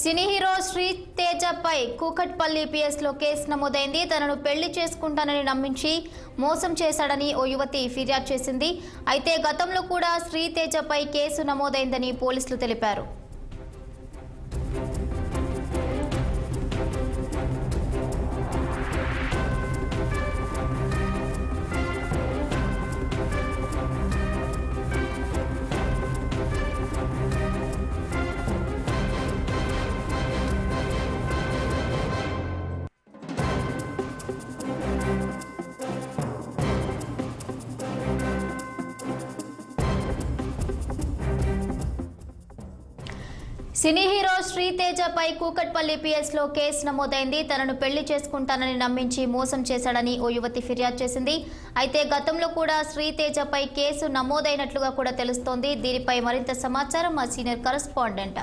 Cine hero శ్రీతేజపై Kukatpally పిఎస్లో case నమోదైంది. తనను పెళ్లి చేసుకుంటానని నమ్మించి మోసం చేశాడని ఓ యువతి ఫిర్యాదు చేసింది. అయితే గతంలో కూడా శ్రీతేజపై కేసు నమోదైందని పోలీసులు తెలిపారు. సినీ హీరో శ్రీతేజపై కూకట్పల్లి పిఎస్లో కేసు నమోదైంది. తనను పెళ్లి చేసుకుంటానని నమ్మించి మోసం చేశాడని ఓ యువతి ఫిర్యాదు చేసింది. అయితే గతంలో కూడా శ్రీతేజపై కేసు నమోదైనట్లుగా కూడా తెలుస్తోంది. దీనిపై మరింత సమాచారం మా సీనియర్ కరెస్పాండెంట్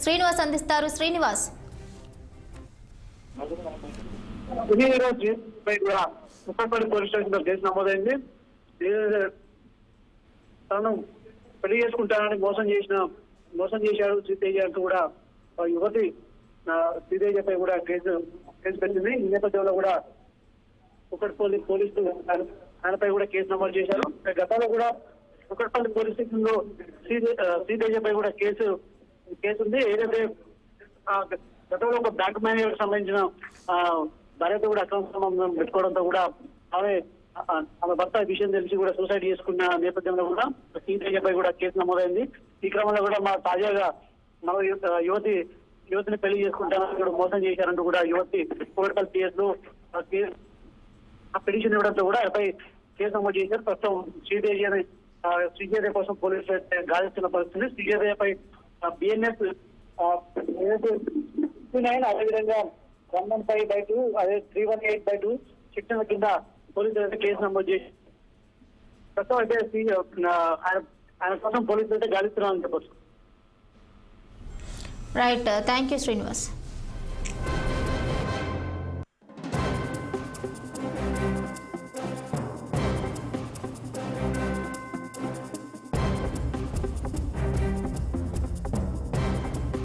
శ్రీనివాస్ అందిస్తారు. శ్రీనివాస్, కూకట్పల్లి పోలీస్ స్టేషన్లో కేసు నమోదైంది. తను పెళ్లి చేసుకుంటానని మోసం చేశాడు శ్రీతేజ అంటూ కూడా యువతి శ్రీతేజపై కూడా కేసు పెట్టింది. ఈ నేపథ్యంలో కూడా కూకట్పల్లి పోలీసులు ఆయనపై కూడా కేసు నమోదు చేశారు. గతంలో కూడా కూకట్పల్లి పోలీస్ స్టేషన్ లో శ్రీతేజపై కూడా కేసు ఉంది. ఏదైతే గతంలో ఒక బ్యాంక్ మేనేజర్ సంబంధించిన భార్యతో కూడా అక్రమ సంబంధం పెట్టుకోవడంతో కూడా ఆమె భర్త విషయం తెలిసి కూడా సూసైడ్ చేసుకున్న నేపథ్యంలో కూడా శ్రీతేజపై కూడా కేసు నమోదైంది. ఈ క్రమంలో కూడా తాజాగా యువతిని పెళ్లి చేసుకుంటానని కూడా మోసం చేశారంటూ కూడా యువతి కూకట్పల్లి పిఎస్ లో పిటిషన్ ఇవ్వడంతో కూడా ఆపై కేసు నమోదు చేశారు. ప్రస్తుతం శ్రీతేజ కోసం పోలీసులు అయితే గాలిస్తున్న పరిస్థితి. శ్రీతేజపై బిఎన్ఎస్ అదేవిధంగా 115/2 అదే 318/2 సెక్షన్ల కింద పోలీసులు అయితే కేసు నమోదు చేసి ప్రస్తుతం అయితే ఆయన కోసం పోలీసులు అయితే గాలిస్తున్నారని చెప్పచ్చు. Right, thank you Srinivas.